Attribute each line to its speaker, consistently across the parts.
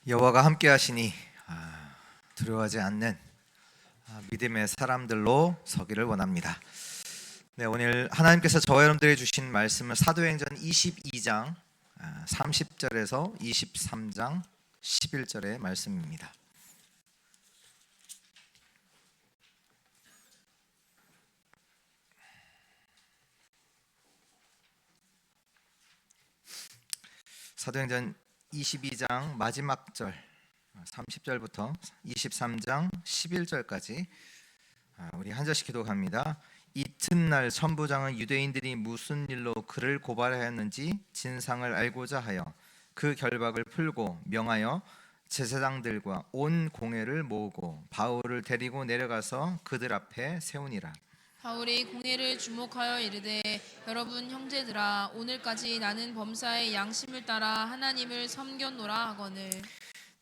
Speaker 1: 여호와가 함께 하시니 두려워하지 않는 믿음의 사람들로 서기를 원합니다. 네, 오늘 하나님께서 저와 여러분들에게 주신 말씀은 사도행전 22장 30절에서 23장 11절의 말씀입니다. 사도행전 22장 마지막 절 30절부터 23장 11절까지 우리 한 절씩 기도합니다. 이튿날 천부장은 유대인들이 무슨 일로 그를 고발하였는지 진상을 알고자 하여 그 결박을 풀고 명하여 제사장들과 온 공회를 모으고 바울을 데리고 내려가서 그들 앞에 세우니라.
Speaker 2: 바울이 공회를 주목하여 이르되, 여러분 형제들아, 오늘까지 나는 범사의 양심을 따라 하나님을 섬겼노라 하거늘.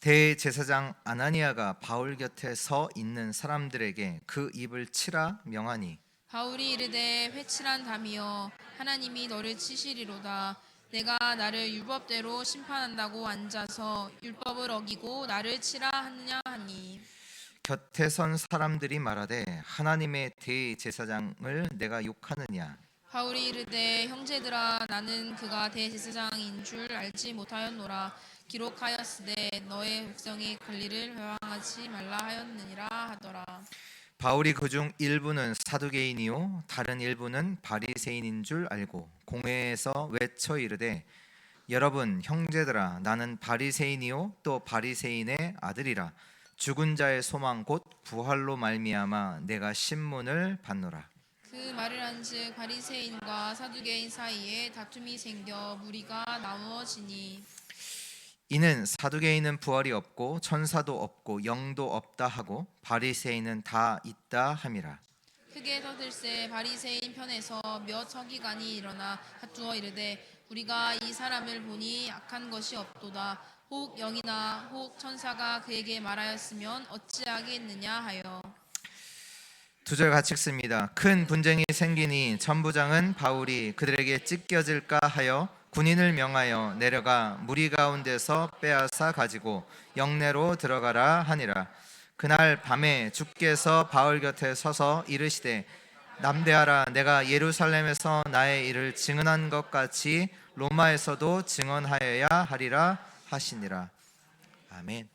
Speaker 1: 대제사장 아나니아가 바울 곁에 서 있는 사람들에게 그 입을 치라 명하니,
Speaker 2: 바울이 이르되, 회칠한 담이여, 하나님이 너를 치시리로다. 내가 나를 율법대로 심판한다고 앉아서 율법을 어기고 나를 치라 하느냐 하니,
Speaker 1: 곁에 선 사람들이 말하되 하나님의 대제사장을 내가 욕하느냐.
Speaker 2: 바울이 이르되, 형제들아, 나는 그가 대제사장인 줄 알지 못하였노라. 기록하였으되 너의 백성이 권리를 회방하지 말라 하였느니라 하더라.
Speaker 1: 바울이 그중 일부는 사두개인이요 다른 일부는 바리새인인 줄 알고 공회에서 외쳐 이르되, 여러분 형제들아, 나는 바리새인이요 또 바리새인의 아들이라. 죽은 자의 소망 곧 부활로 말미암아 내가 신문을 받노라.
Speaker 2: 그 말을 한즉 바리새인과 사두개인 사이에 다툼이 생겨 무리가 나누어지니,
Speaker 1: 이는 사두개인은 부활이 없고 천사도 없고 영도 없다 하고 바리새인은 다 있다 함이라.
Speaker 2: 크게 떠들새 바리새인 편에서 몇 서기관이 일어나 다투어 이르되, 우리가 이 사람을 보니 악한 것이 없도다. 혹 영이나 혹 천사가 그에게 말하였으면 어찌하겠느냐 하여.
Speaker 1: 두 절 같이 읽습니다. 큰 분쟁이 생기니 천부장은 바울이 그들에게 찢겨질까 하여 군인을 명하여 내려가 무리 가운데서 빼앗아 가지고 영내로 들어가라 하니라. 그날 밤에 주께서 바울 곁에 서서 이르시되, 남대하라. 내가 예루살렘에서 나의 일을 증언한 것 같이 로마에서도 증언하여야 하리라 하시니라. 아멘.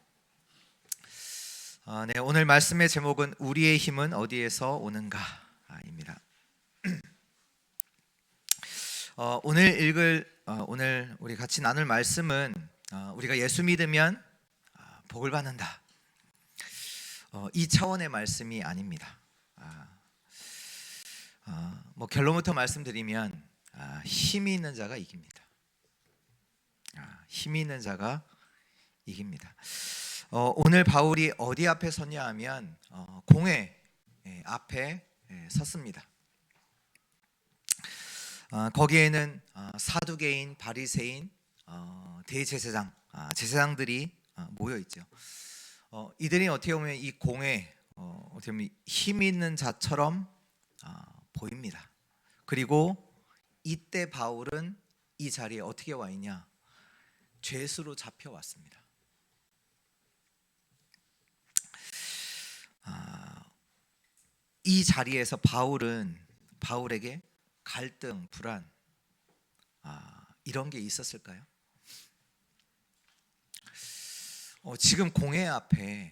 Speaker 1: 네, 오늘 말씀의 제목은 우리의 힘은 어디에서 오는가입니다. 오늘 우리 같이 나눌 말씀은 우리가 예수 믿으면 복을 받는다, 이 차원의 말씀이 아닙니다. 결론부터 말씀드리면 힘이 있는 자가 이깁니다. 힘이 있는 자가 이깁니다. 오늘 바울이 어디 앞에 섰냐 하면 공회 앞에 섰습니다. 거기에는 사두개인, 바리새인, 대제사장, 제사장들이 모여 있죠. 이들이 어떻게 보면 이 공회 어떻게 보면 힘 있는 자처럼 보입니다. 그리고 이때 바울은 이 자리에 어떻게 와 있냐? 죄수로 잡혀왔습니다. 이 자리에서 바울에게 갈등, 불안 이런 게 있었을까요? 지금 공회 앞에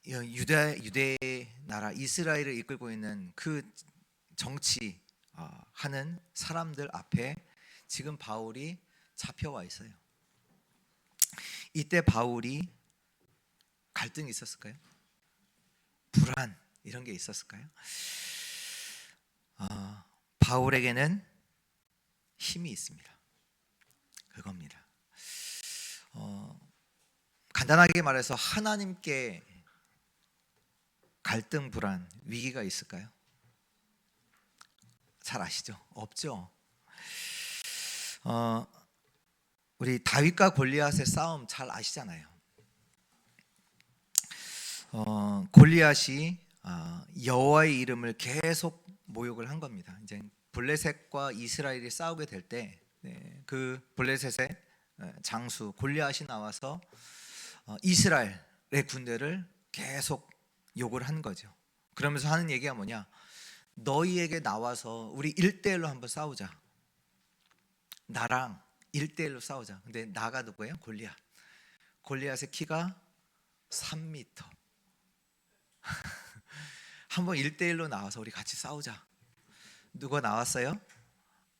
Speaker 1: 유대 나라 이스라엘을 이끌고 있는 그 정치 하는 사람들 앞에 지금 바울이 잡혀와 있어요. 이때 바울이 갈등이 있었을까요? 불안 이런 게 있었을까요? 바울에게는 힘이 있습니다. 그겁니다. 간단하게 말해서 하나님께 갈등, 불안, 위기가 있을까요? 잘 아시죠? 없죠. 우리 다윗과 골리앗의 싸움 잘 아시잖아요. 골리앗이 여호와의 이름을 계속 모욕을 한 겁니다. 이제 블레셋과 이스라엘이 싸우게 될 때 그 블레셋의 장수 골리앗이 나와서 이스라엘의 군대를 계속 욕을 한 거죠. 그러면서 하는 얘기가 뭐냐? 너희에게 나와서 우리 1대1로 한번 싸우자. 나랑 1대1로 싸우자. 근데 나가 누구예요? 골리앗. 골리앗의 키가 3m. 한번 1대1로 나와서 우리 같이 싸우자. 누가 나왔어요?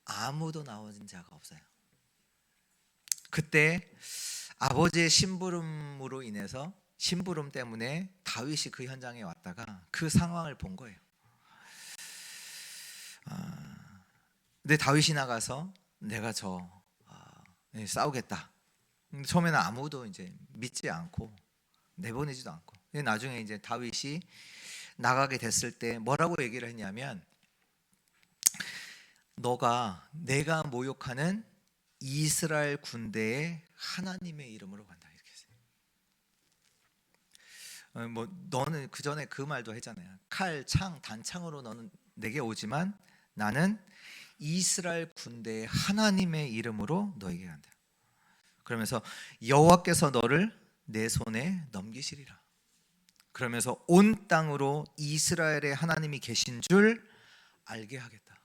Speaker 1: 아무도 나온 자가 없어요. 그때 아버지의 심부름으로 인해서, 심부름 때문에 다윗이 그 현장에 왔다가 그 상황을 본 거예요. 근데 다윗이 나가서 내가 싸우겠다. 처음에는 아무도 이제 믿지 않고 내보내지도 않고, 나중에 이제 다윗이 나가게 됐을 때 뭐라고 얘기를 했냐면, 내가 모욕하는 이스라엘 군대의 하나님의 이름으로 간다, 이렇게 했어요. 너는 그 전에 그 말도 했잖아요. 칼, 창, 단창으로 너는 내게 오지만 나는 이스라엘 군대의 하나님의 이름으로 너에게 간다. 그러면서 여호와께서 너를 내 손에 넘기시리라. 그러면서 온 땅으로 이스라엘의 하나님이 계신 줄 알게 하겠다.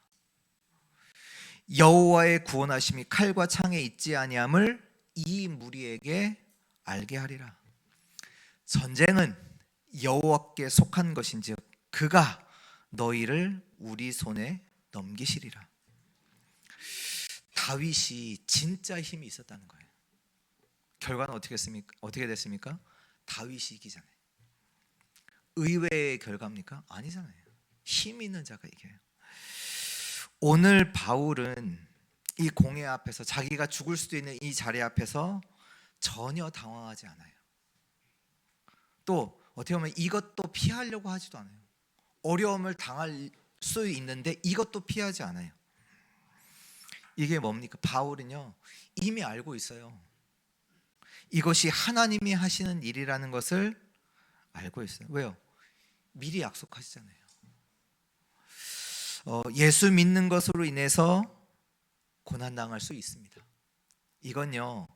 Speaker 1: 여호와의 구원하심이 칼과 창에 있지 아니함을 이 무리에게 알게 하리라. 전쟁은 여호와께 속한 것인즉 그가 너희를 우리 손에 넘기시리라. 다윗이 진짜 힘이 있었다는 거예요. 결과는 어떻게 됐습니까? 다윗이 이기잖아요. 의외의 결과입니까? 아니잖아요. 힘 있는 자가 이겨요. 오늘 바울은 이 공회 앞에서, 자기가 죽을 수도 있는 이 자리 앞에서 전혀 당황하지 않아요. 또 어떻게 보면 이것도 피하려고 하지도 않아요. 어려움을 당할 수 있는데 이것도 피하지 않아요. 이게 뭡니까? 바울은요, 이미 알고 있어요. 이것이 하나님이 하시는 일이라는 것을 알고 있어요. 왜요? 미리 약속하시잖아요. 예수 믿는 것으로 인해서 고난당할 수 있습니다. 이건요,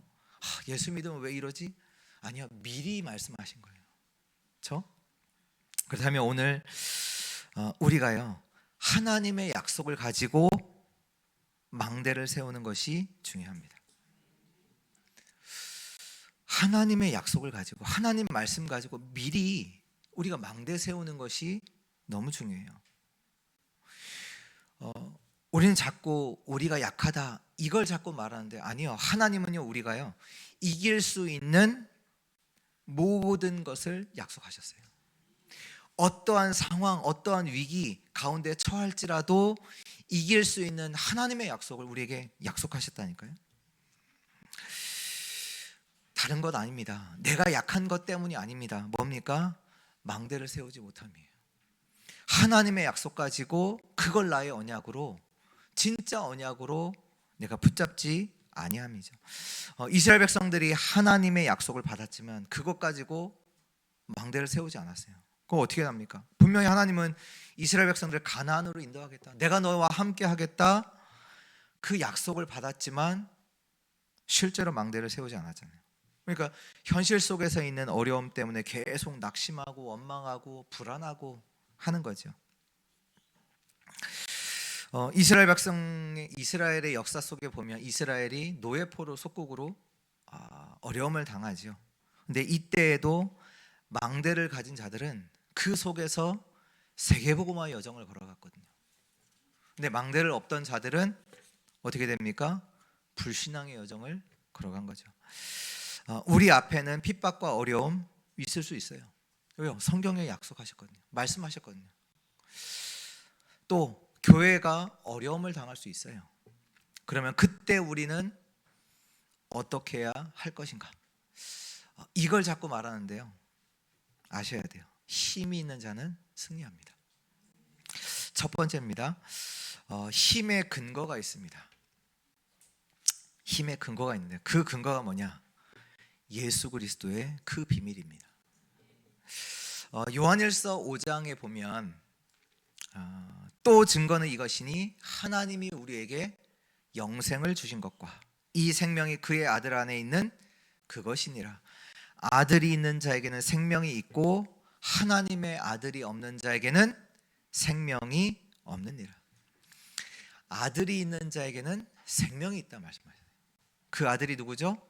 Speaker 1: 예수 믿으면 왜 이러지? 아니요, 미리 말씀하신 거예요. 그렇죠? 그렇다면 오늘 우리가요, 하나님의 약속을 가지고 망대를 세우는 것이 중요합니다. 하나님의 약속을 가지고, 하나님 말씀 가지고 미리 우리가 망대 세우는 것이 너무 중요해요. 우리는 자꾸 우리가 약하다 이걸 자꾸 말하는데, 아니요, 하나님은요, 우리가요 이길 수 있는 모든 것을 약속하셨어요. 어떠한 상황, 어떠한 위기 가운데 처할지라도 이길 수 있는 하나님의 약속을 우리에게 약속하셨다니까요. 다른 것 아닙니다. 내가 약한 것 때문이 아닙니다. 뭡니까? 망대를 세우지 못함이에요. 하나님의 약속 가지고 그걸 나의 언약으로, 진짜 언약으로 내가 붙잡지 아니함이죠. 이스라엘 백성들이 하나님의 약속을 받았지만 그것 가지고 망대를 세우지 않았어요. 그럼 어떻게 합니까? 분명히 하나님은 이스라엘 백성들을 가나안으로 인도하겠다, 내가 너와 함께 하겠다, 그 약속을 받았지만 실제로 망대를 세우지 않았잖아요. 그러니까 현실 속에서 있는 어려움 때문에 계속 낙심하고 원망하고 불안하고 하는 거죠. 이스라엘의 역사 속에 보면 이스라엘이 노예포로 속국으로 어려움을 당하죠. 근데 이때에도 망대를 가진 자들은 그 속에서 세계복음화의 여정을 걸어갔거든요. 근데 망대를 없던 자들은 어떻게 됩니까? 불신앙의 여정을 걸어간 거죠. 우리 앞에는 핍박과 어려움 있을 수 있어요. 왜요? 성경에 약속하셨거든요. 말씀하셨거든요. 또 교회가 어려움을 당할 수 있어요. 그러면 그때 우리는 어떻게 해야 할 것인가? 이걸 자꾸 말하는데요, 아셔야 돼요. 힘이 있는 자는 승리합니다. 첫 번째입니다. 힘의 근거가 있습니다. 힘의 근거가 있는데 그 근거가 뭐냐? 예수 그리스도의 그 비밀입니다. 요한일서 5장에 보면 또 증거는 이것이니 하나님이 우리에게 영생을 주신 것과 이 생명이 그의 아들 안에 있는 그것이니라. 아들이 있는 자에게는 생명이 있고 하나님의 아들이 없는 자에게는 생명이 없느니라. 아들이 있는 자에게는 생명이 있다 말씀하셨어요. 그 아들이 누구죠?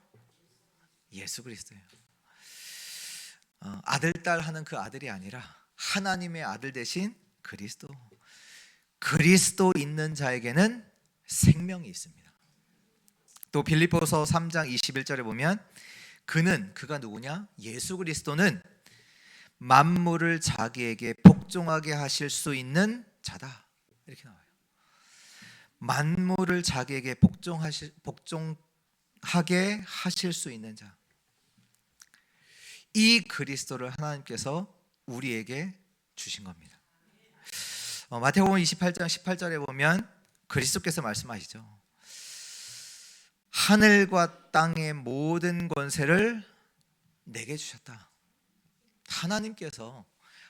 Speaker 1: 예수 그리스도예요. 아들 딸 하는 그 아들이 아니라 하나님의 아들 대신 그리스도. 그리스도 있는 자에게는 생명이 있습니다. 또 빌립보서 3장 21절에 보면 그가 누구냐? 예수 그리스도는 만물을 자기에게 복종하게 하실 수 있는 자다. 이렇게 나와요. 만물을 자기에게 복종하게 하실 수 있는 자. 이 그리스도를 하나님께서 우리에게 주신 겁니다. 마태복음 28장 18절에 보면 그리스도께서 말씀하시죠. 하늘과 땅의 모든 권세를 내게 주셨다. 하나님께서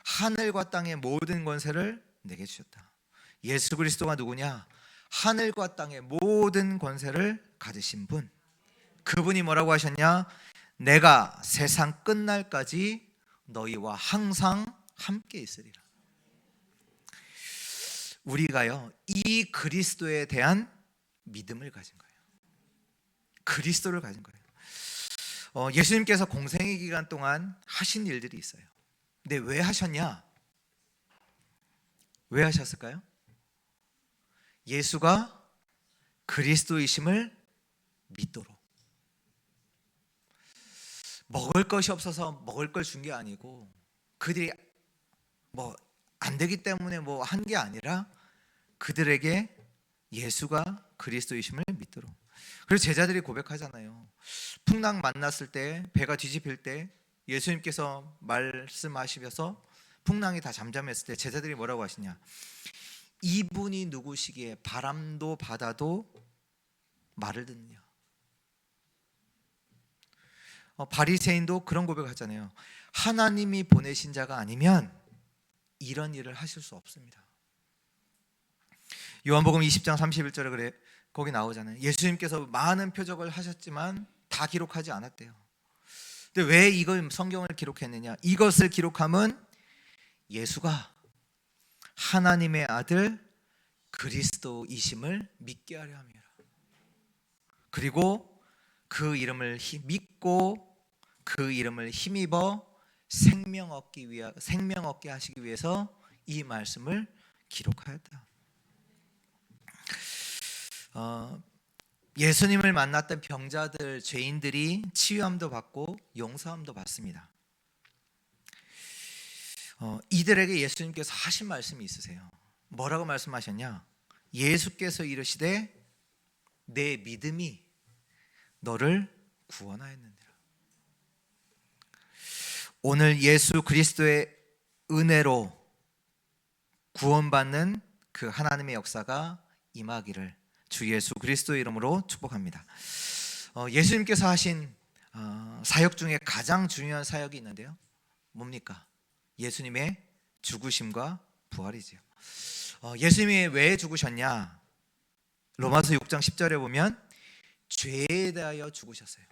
Speaker 1: 하늘과 땅의 모든 권세를 내게 주셨다. 예수 그리스도가 누구냐? 하늘과 땅의 모든 권세를 가지신 분. 그분이 뭐라고 하셨냐? 내가 세상 끝날까지 너희와 항상 함께 있으리라. 우리가요, 이 그리스도에 대한 믿음을 가진 거예요. 그리스도를 가진 거예요. 예수님께서 공생의 기간 동안 하신 일들이 있어요. 근데 왜 하셨냐? 왜 하셨을까요? 예수가 그리스도이심을 믿도록. 먹을 것이 없어서 먹을 걸 준 게 아니고, 그들이 안 되기 때문에 한 게 아니라 그들에게 예수가 그리스도이심을 믿도록. 그래서 제자들이 고백하잖아요. 풍랑 만났을 때, 배가 뒤집힐 때 예수님께서 말씀하시면서 풍랑이 다 잠잠했을 때 제자들이 뭐라고 하시냐? 이분이 누구시기에 바람도 바다도 말을 듣느냐? 바리새인도 그런 고백을 하잖아요. 하나님이 보내신 자가 아니면 이런 일을 하실 수 없습니다. 요한복음 20장 31절에 그래, 거기 나오잖아요. 예수님께서 많은 표적을 하셨지만 다 기록하지 않았대요. 근데 왜 이걸 성경을 기록했느냐? 이것을 기록함은 예수가 하나님의 아들 그리스도이심을 믿게 하려 함이라. 그리고 그 이름을 믿고 그 이름을 힘입어 생명 얻게 하시기 위해서 이 말씀을 기록하였다. 예수님을 만났던 병자들, 죄인들이 치유함도 받고 용서함도 받습니다. 이들에게 예수님께서 하신 말씀이 있으세요. 뭐라고 말씀하셨냐? 예수께서 이르시되 내 믿음이 너를 구원하였느니라. 오늘 예수 그리스도의 은혜로 구원받는 그 하나님의 역사가 임하기를 주 예수 그리스도의 이름으로 축복합니다. 예수님께서 하신 사역 중에 가장 중요한 사역이 있는데요. 뭡니까? 예수님의 죽으심과 부활이지요. 예수님이 왜 죽으셨냐? 로마서 6장 10절에 보면 죄에 대하여 죽으셨어요.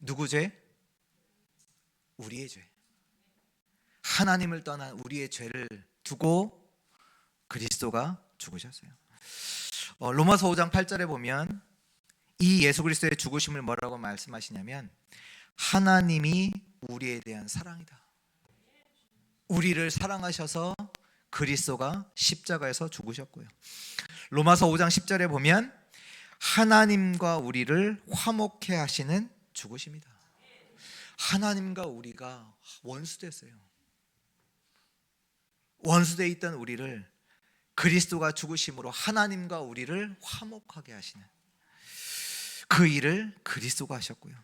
Speaker 1: 누구 죄? 우리의 죄. 하나님을 떠난 우리의 죄를 두고 그리스도가 죽으셨어요. 로마서 5장 8절에 보면 이 예수 그리스도의 죽으심을 뭐라고 말씀하시냐면 하나님이 우리에 대한 사랑이다. 우리를 사랑하셔서 그리스도가 십자가에서 죽으셨고요. 로마서 5장 10절에 보면 하나님과 우리를 화목해 하시는 죽으심이다. 하나님과 우리가 원수됐어요. 원수되어 있던 우리를 그리스도가 죽으심으로 하나님과 우리를 화목하게 하시는 그 일을 그리스도가 하셨고요.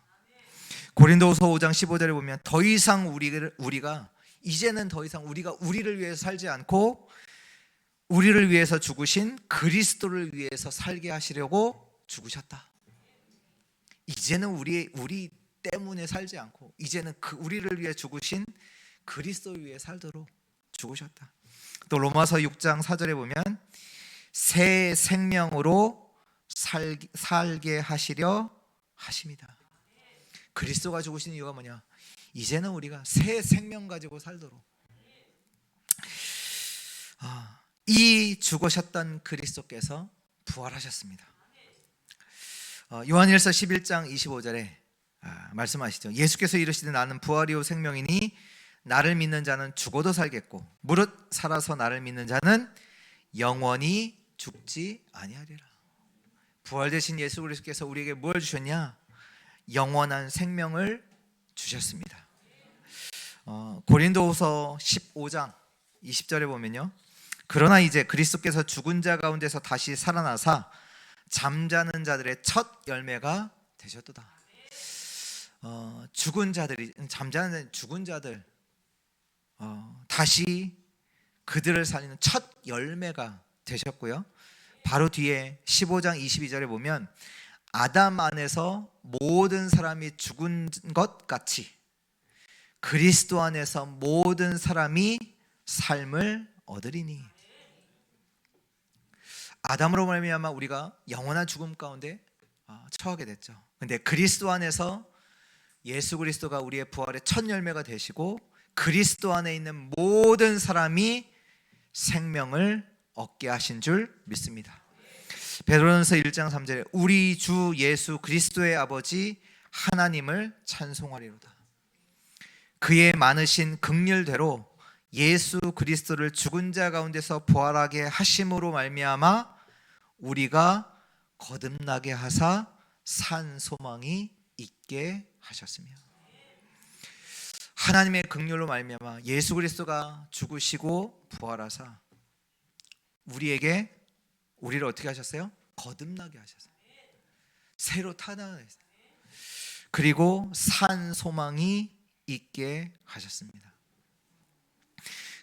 Speaker 1: 고린도후서 5장 15절에 보면 더 이상 우리가 이제는 더 이상 우리가 우리를 위해서 살지 않고 우리를 위해서 죽으신 그리스도를 위해서 살게 하시려고 죽으셨다. 이제는 우리 때문에 살지 않고 이제는 우리를 위해 죽으신 그리스도를 위해 살도록 죽으셨다. 또 로마서 6장 4절에 보면 새 생명으로 살게 하시려 하십니다. 그리스도가 죽으신 이유가 뭐냐? 이제는 우리가 새 생명 가지고 살도록. 이 죽으셨던 그리스도께서 부활하셨습니다. 요한일서 11장 25절에 말씀하시죠. 예수께서 이르시되 나는 부활이요 생명이니 나를 믿는 자는 죽어도 살겠고 무릇 살아서 나를 믿는 자는 영원히 죽지 아니하리라. 부활되신 예수 그리스도께서 우리에게 뭘 주셨냐? 영원한 생명을 주셨습니다. 고린도후서 15장 20절에 보면요, 그러나 이제 그리스도께서 죽은 자 가운데서 다시 살아나사 잠자는 자들의 첫 열매가 되셨도다. 죽은 자들이, 잠자는 죽은 자들, 다시 그들을 살리는 첫 열매가 되셨고요. 바로 뒤에 15장 22절에 보면 아담 안에서 모든 사람이 죽은 것 같이 그리스도 안에서 모든 사람이 삶을 얻으리니. 아담으로 말미암아 우리가 영원한 죽음 가운데 처하게 됐죠. 근데 그리스도 안에서 예수 그리스도가 우리의 부활의 첫 열매가 되시고 그리스도 안에 있는 모든 사람이 생명을 얻게 하신 줄 믿습니다. 베드로전서 1장 3절에 우리 주 예수 그리스도의 아버지 하나님을 찬송하리로다. 그의 많으신 긍휼대로 예수 그리스도를 죽은 자 가운데서 부활하게 하심으로 말미암아 우리가 거듭나게 하사 산 소망이 있게 하셨으며, 하나님의 긍휼로 말미암아 예수 그리스도가 죽으시고 부활하사 우리를 어떻게 하셨어요? 거듭나게 하셨어요. 새로 타당하게 했어요. 그리고 산 소망이 있게 하셨습니다.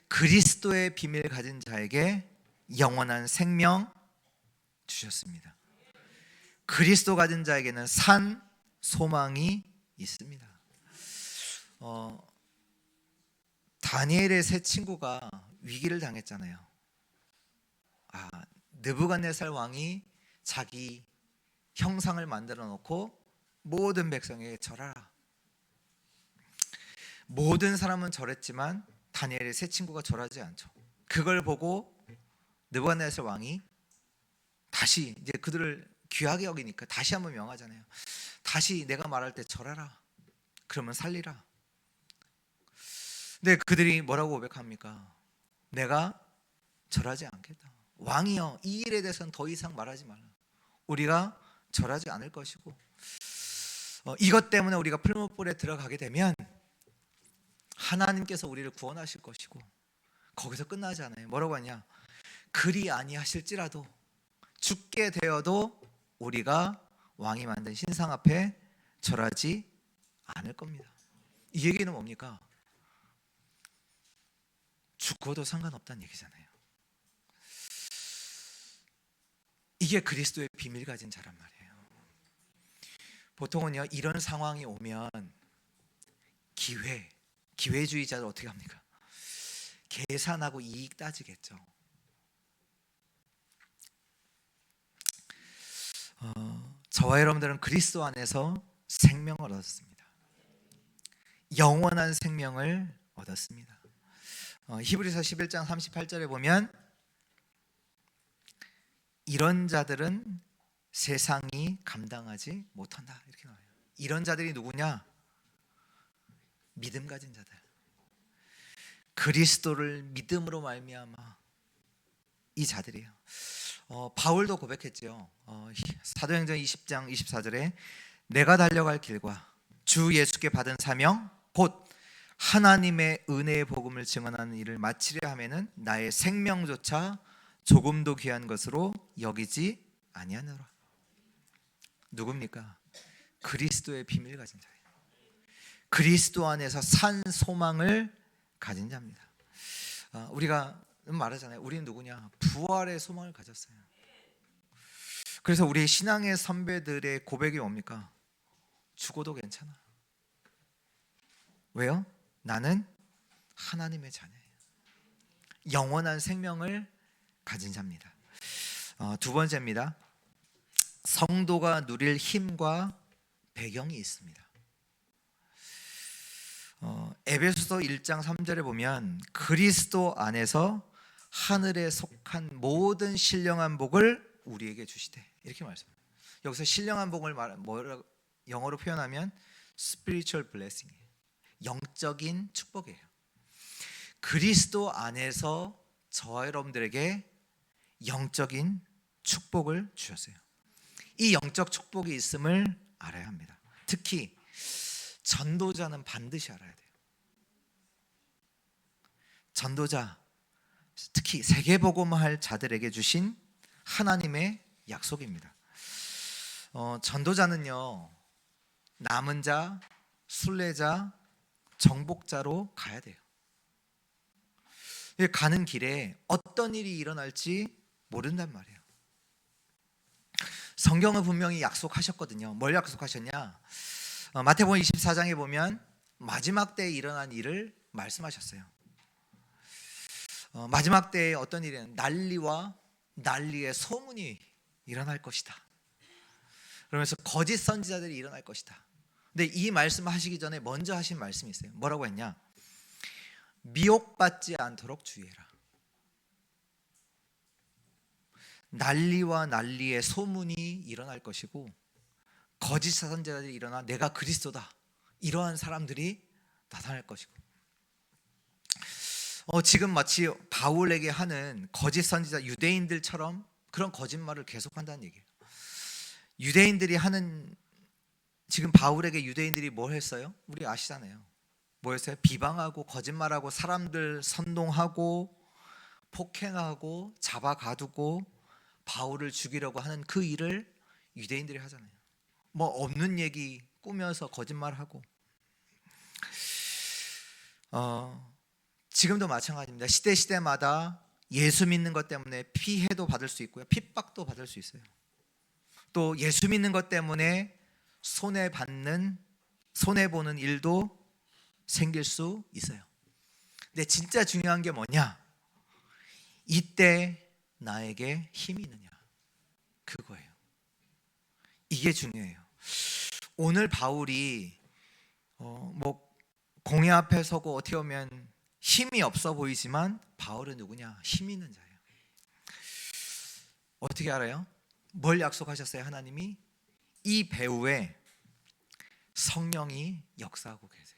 Speaker 1: 그리스도의 비밀 가진 자에게 영원한 생명 주셨습니다. 그리스도 가진 자에게는 산 소망이 있습니다. 다니엘의 세 친구가 위기를 당했잖아요. 느부갓네살 왕이 자기 형상을 만들어 놓고 모든 백성에게 절하라. 모든 사람은 절했지만 다니엘의 세 친구가 절하지 않죠. 그걸 보고 느부갓네살 왕이 다시 이제 그들을 귀하게 여기니까 다시 한번 명하잖아요. 다시 내가 말할 때 절하라. 그러면 살리라. 근데 그들이 뭐라고 고백합니까? 내가 절하지 않겠다. 왕이여, 이 일에 대해서는 더 이상 말하지 말라. 우리가 절하지 않을 것이고, 이것 때문에 우리가 풀무불에 들어가게 되면 하나님께서 우리를 구원하실 것이고, 거기서 끝나지 않아요. 뭐라고 하냐? 그리 아니하실지라도 죽게 되어도 우리가 왕이 만든 신상 앞에 절하지 않을 겁니다. 이 얘기는 뭡니까? 죽어도 상관없다는 얘기잖아요. 이게 그리스도의 비밀 가진 자란 말이에요. 보통은요, 이런 상황이 오면 기회주의자들 어떻게 합니까? 계산하고 이익 따지겠죠. 저와 여러분들은 그리스도 안에서 생명을 얻었습니다. 영원한 생명을 얻었습니다. 히브리서 11장 38절에 보면 이런 자들은 세상이 감당하지 못한다 이렇게 나와요. 이런 자들이 누구냐? 믿음 가진 자들, 그리스도를 믿음으로 말미암아 이 자들이에요. 바울도 고백했죠. 사도행전 20장 24절에 내가 달려갈 길과 주 예수께 받은 사명 곧 하나님의 은혜의 복음을 증언하는 일을 마치려 하면은 나의 생명조차 조금도 귀한 것으로 여기지 아니하노라. 누굽니까? 그리스도의 비밀 가진 자예요. 그리스도 안에서 산 소망을 가진 자입니다. 우리가 말하잖아요. 우리는 누구냐? 부활의 소망을 가졌어요. 그래서 우리 신앙의 선배들의 고백이 뭡니까? 죽어도 괜찮아. 왜요? 나는 하나님의 자녀예요. 영원한 생명을 가진 자입니다. 두 번째입니다. 성도가 누릴 힘과 배경이 있습니다. 에베소서 1장 3절에 보면 그리스도 안에서 하늘에 속한 모든 신령한 복을 우리에게 주시되 이렇게 말씀해요. 여기서 신령한 복을 영어로 표현하면 spiritual blessing이에요. 영적인 축복이에요. 그리스도 안에서 저와 여러분들에게 영적인 축복을 주셨어요. 이 영적 축복이 있음을 알아야 합니다. 특히 전도자는 반드시 알아야 돼요. 전도자, 특히 세계복음할 자들에게 주신 하나님의 약속입니다. 전도자는요, 남은 자, 순례자, 정복자로 가야 돼요. 가는 길에 어떤 일이 일어날지 모른단 말이에요. 성경은 분명히 약속하셨거든요. 뭘 약속하셨냐? 마태복음 24장에 보면 마지막 때에 일어난 일을 말씀하셨어요. 마지막 때에 어떤 일이냐? 난리와 난리의 소문이 일어날 것이다. 그러면서 거짓 선지자들이 일어날 것이다. 근데 이 말씀하시기 전에 먼저 하신 말씀이 있어요. 뭐라고 했냐? 미혹받지 않도록 주의해라. 난리와 난리의 소문이 일어날 것이고 거짓 선지자들이 일어나 내가 그리스도다, 이러한 사람들이 나타날 것이고, 지금 마치 바울에게 하는 거짓 선지자 유대인들처럼 그런 거짓말을 계속한다는 얘기예요. 유대인들이 하는, 지금 바울에게 유대인들이 뭘 했어요? 우리 아시잖아요. 뭐였어요? 비방하고 거짓말하고 사람들 선동하고 폭행하고 잡아가두고 바울을 죽이려고 하는 그 일을 유대인들이 하잖아요. 뭐 없는 얘기 꾸며서 거짓말하고. 지금도 마찬가지입니다. 시대마다 예수 믿는 것 때문에 피해도 받을 수 있고요, 핍박도 받을 수 있어요. 또 예수 믿는 것 때문에 손해보는 일도 생길 수 있어요. 근데 진짜 중요한 게 뭐냐? 이때 나에게 힘이 있느냐, 그거예요. 이게 중요해요. 오늘 바울이 공회 앞에 서고 어떻게 보면 힘이 없어 보이지만 바울은 누구냐? 힘 있는 자예요. 어떻게 알아요? 뭘 약속하셨어요? 하나님이 이 배후에 성령이 역사하고 계세요.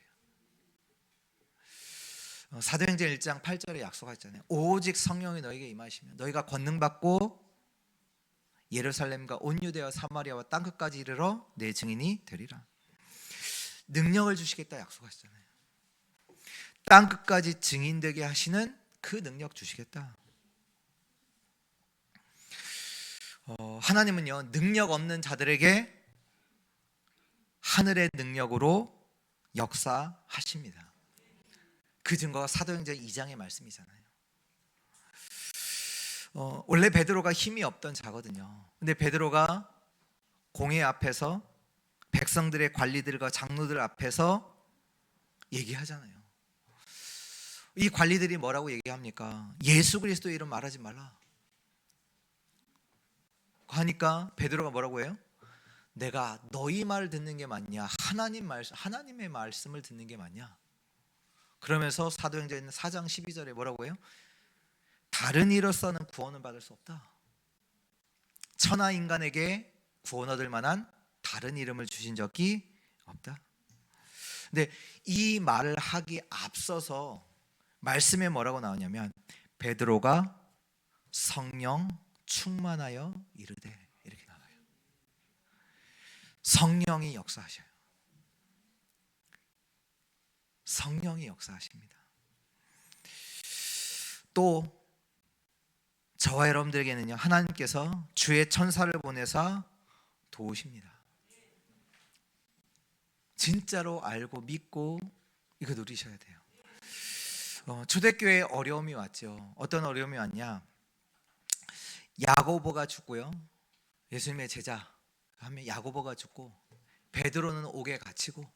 Speaker 1: 사도행전 1장 8절에 약속하셨잖아요. 오직 성령이 너에게 임하시면 너희가 권능 받고 예루살렘과 온 유대와 사마리아와 땅끝까지 이르러 내 증인이 되리라. 능력을 주시겠다 약속하셨잖아요. 땅끝까지 증인되게 하시는 그 능력 주시겠다. 하나님은요, 능력 없는 자들에게 하늘의 능력으로 역사하십니다. 그 증거가 사도행전 2장의 말씀이잖아요. 원래 베드로가 힘이 없던 자거든요. 근데 베드로가 공회 앞에서 백성들의 관리들과 장로들 앞에서 얘기하잖아요. 이 관리들이 뭐라고 얘기합니까? 예수 그리스도 이름 말하지 말라 하니까 베드로가 뭐라고 해요? 내가 너희 말을 듣는 게 맞냐, 하나님의 말씀을 듣는 게 맞냐? 그러면서 사도행전 4장 12절에 뭐라고 해요? 다른 이로서는 구원을 받을 수 없다. 천하 인간에게 구원 얻을 만한 다른 이름을 주신 적이 없다. 근데 이 말을 하기 앞서서 말씀에 뭐라고 나오냐면 베드로가 성령 충만하여 이르되, 이렇게 나와요. 성령이 역사하셔요. 성령이 역사하십니다. 또 저와 여러분들에게는요, 하나님께서 주의 천사를 보내사 도우십니다. 진짜로 알고 믿고 이거 누리셔야 돼요. 초대교회에 어려움이 왔죠. 어떤 어려움이 왔냐? 야고보가 죽고요, 예수님의 제자 하면 야고보가 죽고 베드로는 옥에 갇히고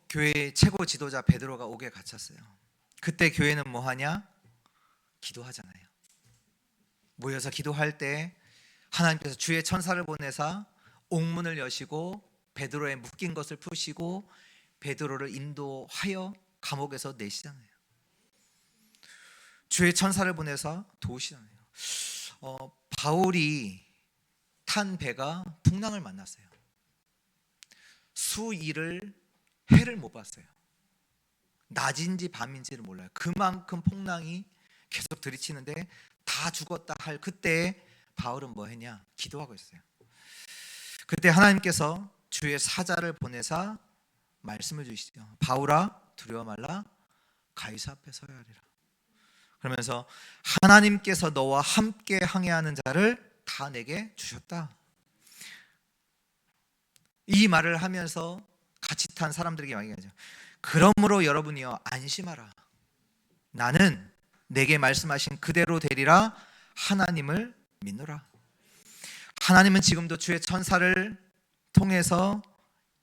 Speaker 1: 교회의 최고 지도자 베드로가 옥에 갇혔어요. 그때 교회는 뭐 하냐? 기도하잖아요. 모여서 기도할 때 하나님께서 주의 천사를 보내사 옥문을 여시고 베드로의 묶인 것을 푸시고 베드로를 인도하여 감옥에서 내시잖아요. 주의 천사를 보내서 도우시잖아요. 바울이 탄 배가 풍랑을 만났어요. 수일을 해를 못 봤어요. 낮인지 밤인지를 몰라요. 그만큼 풍랑이 계속 들이치는데 다 죽었다 할 그때 바울은 뭐 했냐? 기도하고 있어요. 그때 하나님께서 주의 사자를 보내사 말씀을 주시죠. 바울아 두려워 말라, 가이사 앞에 서야 하리라. 그러면서 하나님께서 너와 함께 항해하는 자를 다 내게 주셨다. 이 말을 하면서 같이 탄 사람들에게 말하죠. 그러므로 여러분이여 안심하라. 나는 내게 말씀하신 그대로 되리라. 하나님을 믿노라. 하나님은 지금도 주의 천사를 통해서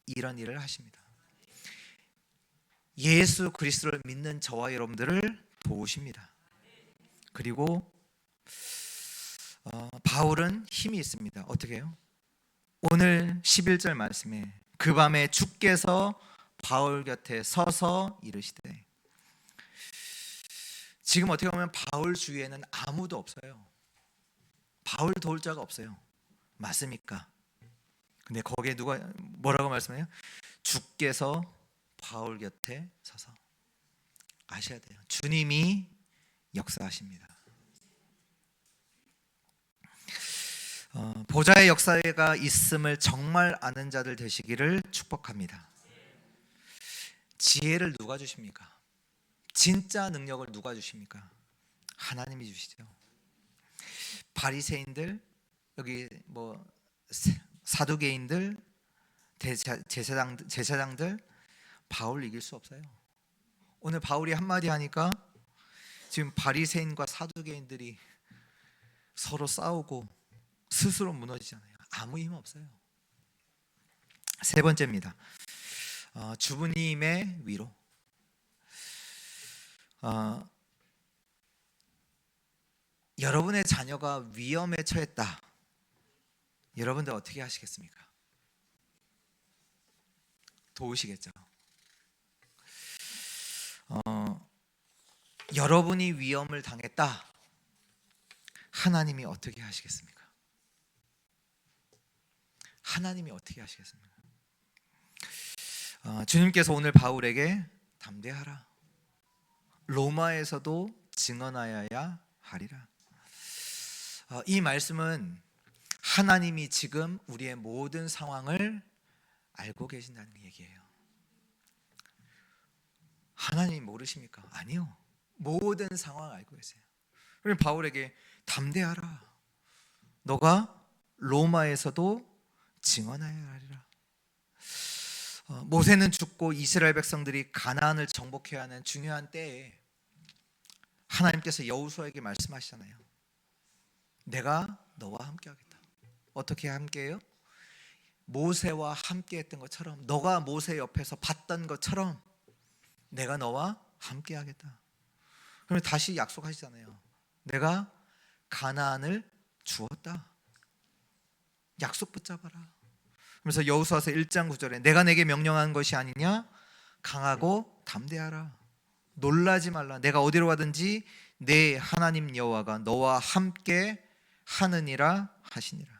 Speaker 1: 이런 일을 하십니다. 예수 그리스도를 믿는 저와 여러분들을 도우십니다. 그리고 바울은 힘이 있습니다. 어떻게 해요? 오늘 11절 말씀에 그 밤에 주께서 바울 곁에 서서 이르시되, 지금 어떻게 보면 바울 주위에는 아무도 없어요. 바울 도울 자가 없어요. 맞습니까? 근데 거기에 누가 뭐라고 말씀해요? 주께서 바울 곁에 서서. 아셔야 돼요. 주님이 역사하십니다. 보좌의 역사가 있음을 정말 아는 자들 되시기를 축복합니다. 지혜를 누가 주십니까? 진짜 능력을 누가 주십니까? 하나님이 주시죠. 바리새인들, 여기 뭐 사두개인들, 제사장들 바울 이길 수 없어요. 오늘 바울이 한마디 하니까 지금 바리새인과 사두개인들이 서로 싸우고 스스로 무너지잖아요. 아무 힘 없어요. 세 번째입니다. 주부님의 위로. 여러분의 자녀가 위험에 처했다. 여러분들 어떻게 하시겠습니까? 도우시겠죠. 여러분이 위험을 당했다. 하나님이 어떻게 하시겠습니까? 하나님이 어떻게 하시겠습니까? 주님께서 오늘 바울에게 담대하라. 로마에서도 증언하여야 하리라. 이 말씀은 하나님이 지금 우리의 모든 상황을 알고 계신다는 얘기예요. 하나님 모르십니까? 아니요. 모든 상황 알고 계세요. 그럼 바울에게 담대하라. 너가 로마에서도 증언하여야 하리라. 모세는 죽고 이스라엘 백성들이 가나안을 정복해야 하는 중요한 때에 하나님께서 여호수아에게 말씀하시잖아요. 내가 너와 함께 하겠다. 어떻게 함께해요? 모세와 함께 했던 것처럼, 너가 모세 옆에서 봤던 것처럼 내가 너와 함께 하겠다. 그러면 다시 약속하시잖아요. 내가 가나안을 주었다. 약속 붙잡아라. 그래서 여호수아서 1장 9절에 내가 내게 명령한 것이 아니냐? 강하고 담대하라. 놀라지 말라. 내가 어디로 가든지 내 하나님 여호와가 너와 함께 하느니라 하시니라.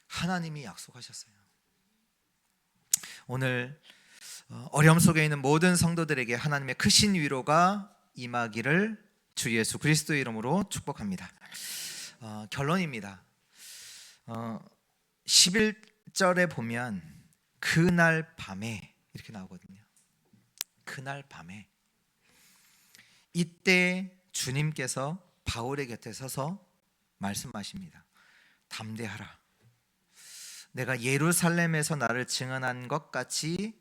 Speaker 1: 하나님이 약속하셨어요. 오늘 어려움 속에 있는 모든 성도들에게 하나님의 크신 위로가 임하기를 주 예수 그리스도의 이름으로 축복합니다. 결론입니다. 11절에 보면 그날 밤에 이렇게 나오거든요. 그날 밤에 이때 주님께서 바울의 곁에 서서 말씀하십니다. 담대하라. 내가 예루살렘에서 나를 증언한 것 같이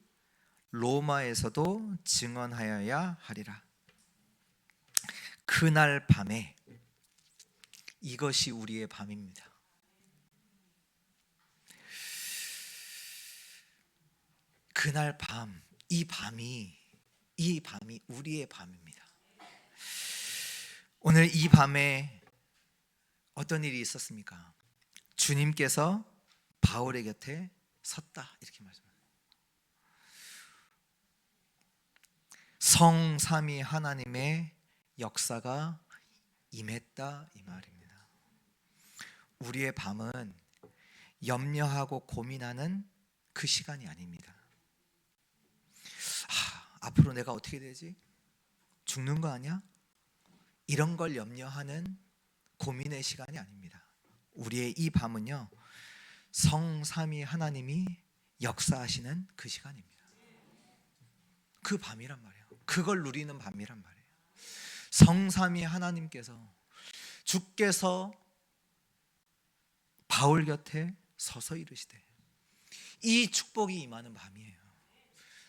Speaker 1: 로마에서도 증언하여야 하리라. 그날 밤에, 이것이 우리의 밤입니다. 그날 밤, 이 밤이 우리의 밤입니다. 오늘 이 밤에 어떤 일이 있었습니까? 주님께서 바울의 곁에 섰다, 이렇게 말씀합니다. 성삼위 하나님의 역사가 임했다 이 말입니다. 우리의 밤은 염려하고 고민하는 그 시간이 아닙니다. 앞으로 내가 어떻게 되지? 죽는 거 아니야? 이런 걸 염려하는 고민의 시간이 아닙니다. 우리의 이 밤은요, 성삼위 하나님이 역사하시는 그 시간입니다. 그 밤이란 말이에요. 그걸 누리는 밤이란 말이에요. 성삼위 하나님께서, 주께서 바울 곁에 서서 이르시되, 이 축복이 임하는 밤이에요.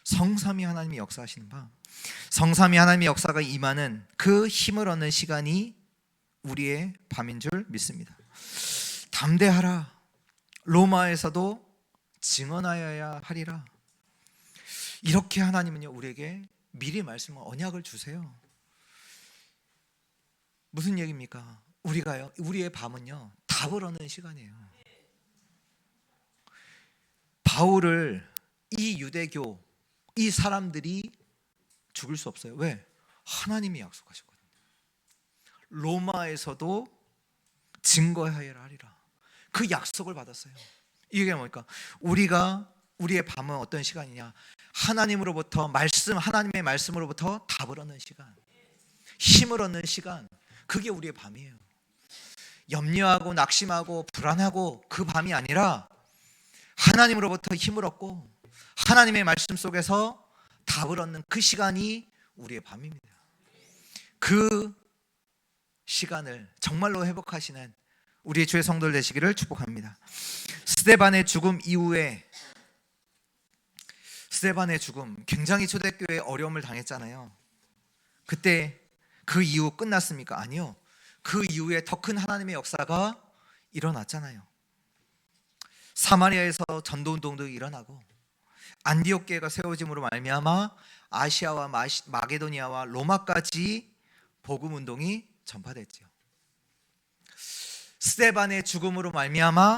Speaker 1: 성삼위 하나님이 역사하시는 밤, 성삼위 하나님의 역사가 임하는 그 힘을 얻는 시간이 우리의 밤인 줄 믿습니다. 담대하라, 로마에서도 증언하여야 하리라. 이렇게 하나님은요, 우리에게 미리 말씀을, 언약을 주세요. 무슨 얘기입니까? 우리의 밤은요, 답을 얻는 시간이에요. 바울을, 이 유대교, 이 사람들이 죽일 수 없어요. 왜? 하나님이 약속하셨거든요. 로마에서도 증거하여야 하리라. 그 약속을 받았어요. 이게 뭡니까? 우리의 밤은 어떤 시간이냐? 하나님으로부터 하나님의 말씀으로부터 답을 얻는 시간, 힘을 얻는 시간, 그게 우리의 밤이에요. 염려하고 낙심하고 불안하고 그 밤이 아니라 하나님으로부터 힘을 얻고 하나님의 말씀 속에서 답을 얻는 그 시간이 우리의 밤입니다. 그 시간을 정말로 회복하시는 우리의 주의 성도들 되시기를 축복합니다. 스데반의 죽음 이후에, 스데반의 죽음, 굉장히 초대교회에 어려움을 당했잖아요. 그때 그 이후 끝났습니까? 아니요. 그 이후에 더 큰 하나님의 역사가 일어났잖아요. 사마리아에서 전도운동도 일어나고, 안디옥 교회가 세워짐으로 말미암아 아시아와 마게도니아와 로마까지 복음운동이 전파됐죠. 스데반의 죽음으로 말미암아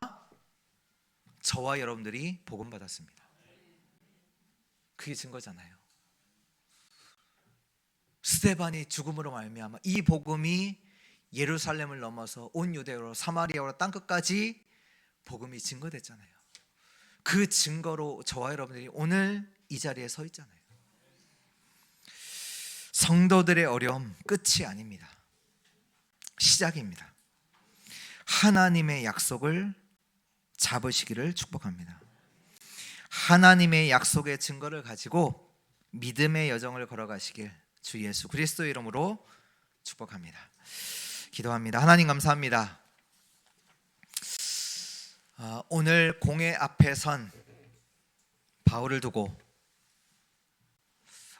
Speaker 1: 저와 여러분들이 복음 받았습니다. 그게 증거잖아요. 스데반의 죽음으로 말미암아 이 복음이 예루살렘을 넘어서 온 유대로 사마리아로 땅끝까지 복음이 증거됐잖아요. 그 증거로 저와 여러분들이 오늘 이 자리에 서 있잖아요. 성도들의 어려움 끝이 아닙니다. 시작입니다. 하나님의 약속을 잡으시기를 축복합니다. 하나님의 약속의 증거를 가지고 믿음의 여정을 걸어가시길 주 예수 그리스도의 이름으로 축복합니다. 기도합니다. 하나님 감사합니다. 오늘 공회 앞에 선 바울을 두고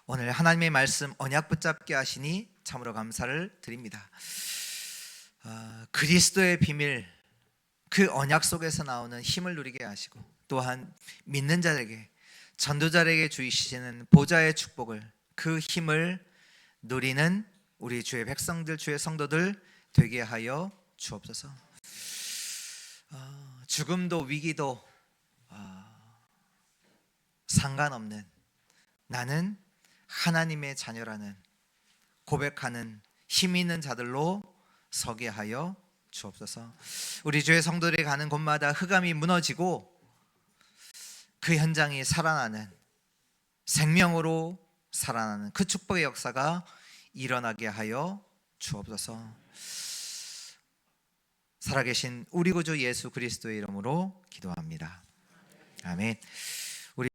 Speaker 1: 오늘 하나님의 말씀 언약 붙잡게 하시니 참으로 감사를 드립니다. 그리스도의 비밀, 그 언약 속에서 나오는 힘을 누리게 하시고, 또한 믿는 자에게, 전도자에게 주시는 보좌의 축복을, 그 힘을 누리는 우리 주의 백성들, 주의 성도들 되게 하여 주옵소서. 죽음도 위기도 상관없는, 나는 하나님의 자녀라는 고백하는 힘 있는 자들로 서게 하여 주옵소서. 우리 주의 성도들이 가는 곳마다 흑암이 무너지고 그 현장이 살아나는, 생명으로 살아나는 그 축복의 역사가 일어나게 하여 주옵소서. 살아계신 우리 구주 예수 그리스도의 이름으로 기도합니다. 아멘.